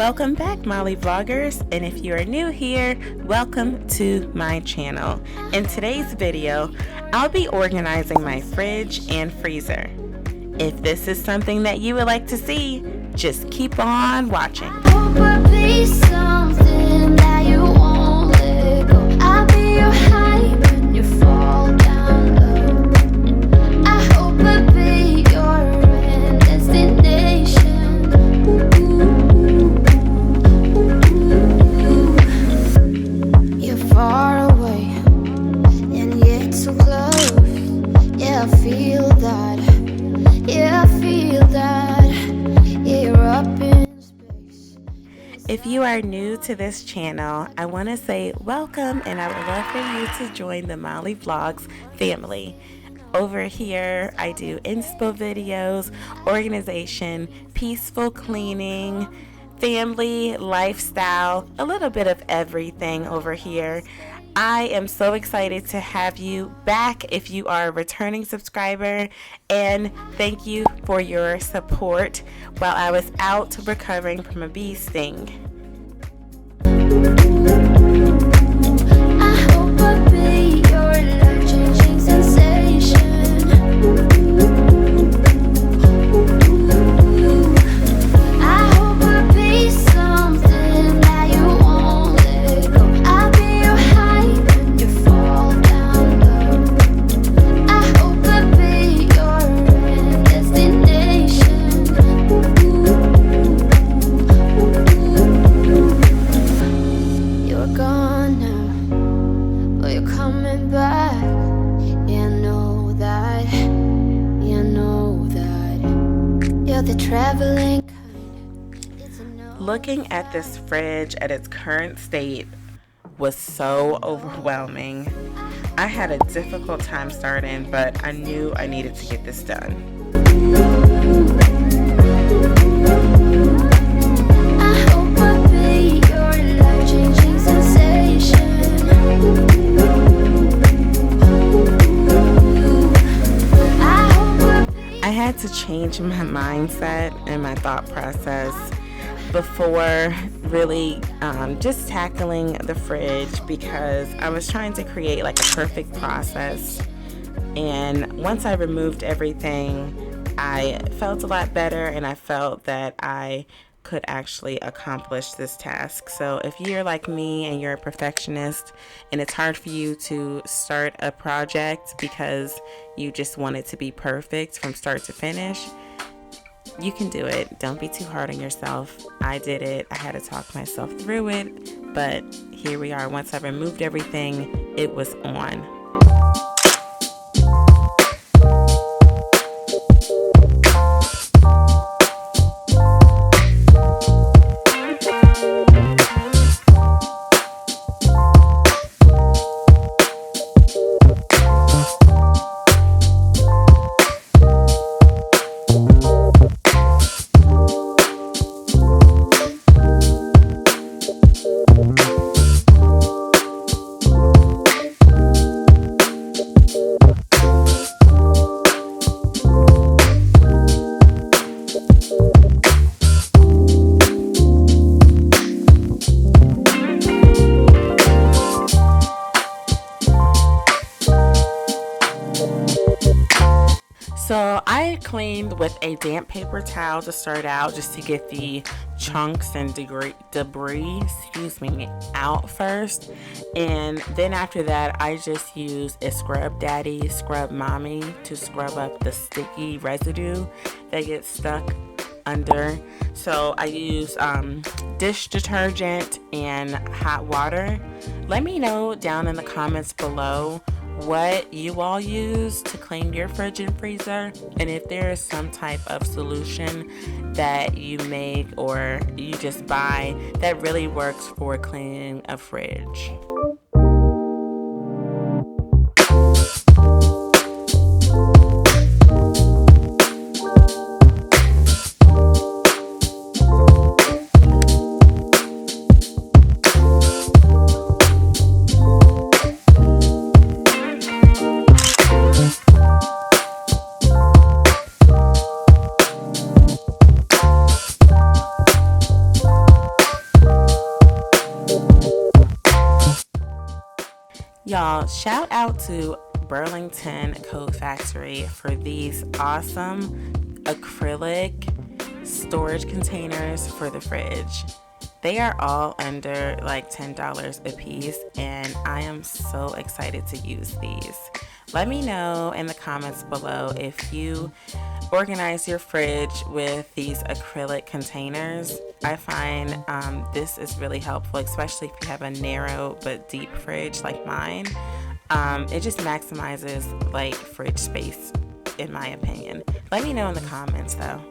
Welcome back, Molly Vloggers, and if you are new here, welcome to my channel. In today's video, I'll be organizing my fridge and freezer. If this is something that you would like to see, just keep on watching. If you are new to this channel, I want to say welcome, and I would love for you to join the Molly Vlogs family. Over here, I do inspo videos, organization, peaceful cleaning, family, lifestyle, a little bit of everything over here. I am so excited to have you back if you are a returning subscriber, and thank you for your support while I was out recovering from a bee sting. Looking at this fridge at its current state was so overwhelming. I had a difficult time starting, but I knew I needed to get this done. I had to change my mindset and my thought process before really just tackling the fridge, because I was trying to create like a perfect process, and once I removed everything I felt a lot better, and I felt that I could actually accomplish this task. So if you're like me and you're a perfectionist and it's hard for you to start a project because you just want it to be perfect from start to finish, you can do it. Don't be too hard on yourself. I did it. I had to talk myself through it, but here we are. Once I removed everything, it was on. So I cleaned with a damp paper towel to start out, just to get the chunks and debris out first. And then after that, I just used a Scrub Daddy, Scrub Mommy to scrub up the sticky residue that gets stuck under. So I use dish detergent and hot water. Let me know down in the comments below what you all use to clean your fridge and freezer, and if there is some type of solution that you make or you just buy that really works for cleaning a fridge. Y'all, shout out to Burlington Coat Factory for these awesome acrylic storage containers for the fridge. They are all under like $10 a piece, and I am so excited to use these. Let me know in the comments below if you organize your fridge with these acrylic containers. I find this is really helpful, especially if you have a narrow but deep fridge like mine. It just maximizes like fridge space, in my opinion. Let me know in the comments though.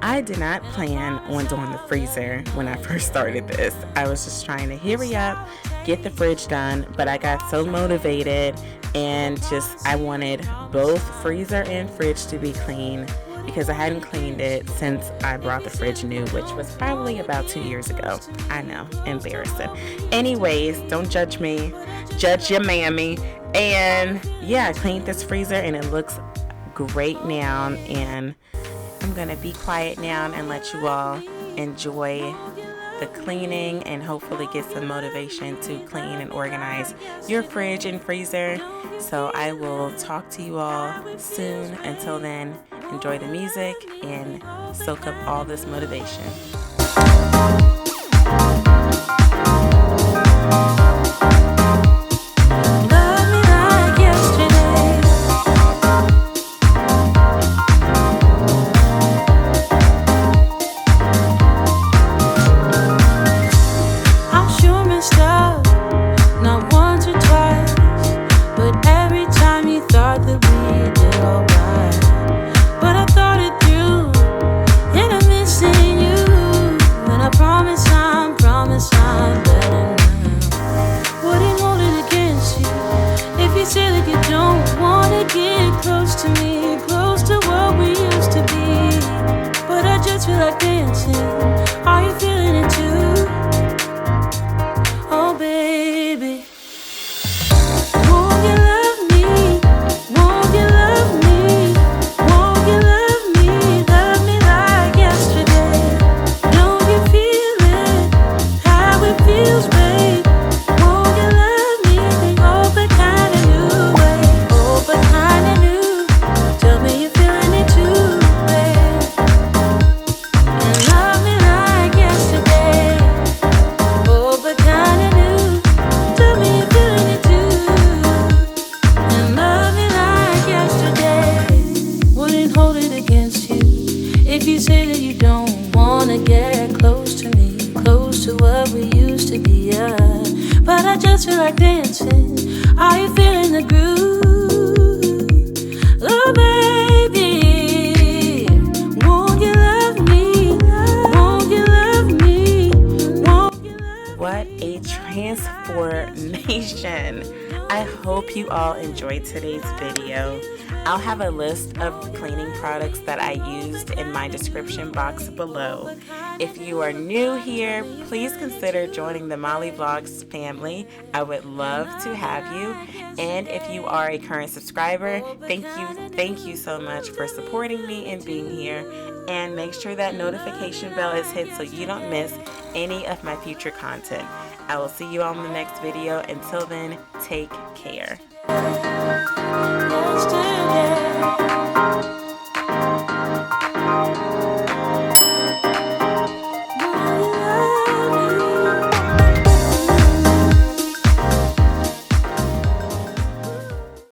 I did not plan on doing the freezer when I first started this. I was just trying to hurry up, get the fridge done, but I got so motivated and I wanted both freezer and fridge to be clean because I hadn't cleaned it since I brought the fridge new, which was probably about 2 years ago. I know, embarrassing. Anyways, don't judge me, judge your mammy. And yeah, I cleaned this freezer and it looks great now, and I'm gonna be quiet now and let you all enjoy the cleaning and hopefully get some motivation to clean and organize your fridge and freezer. So I will talk to you all soon. Until then, enjoy the music and soak up all this motivation. Transformation. I hope you all enjoyed today's video. I'll have a list of cleaning products that I used in my description box below. If you are new here, please consider joining the Molly Vlogs family. I would love to have you. And if you are a current subscriber, thank you so much for supporting me and being here. And make sure that notification bell is hit so you don't miss any of my future content. I will see you on the next video. Until then, take care.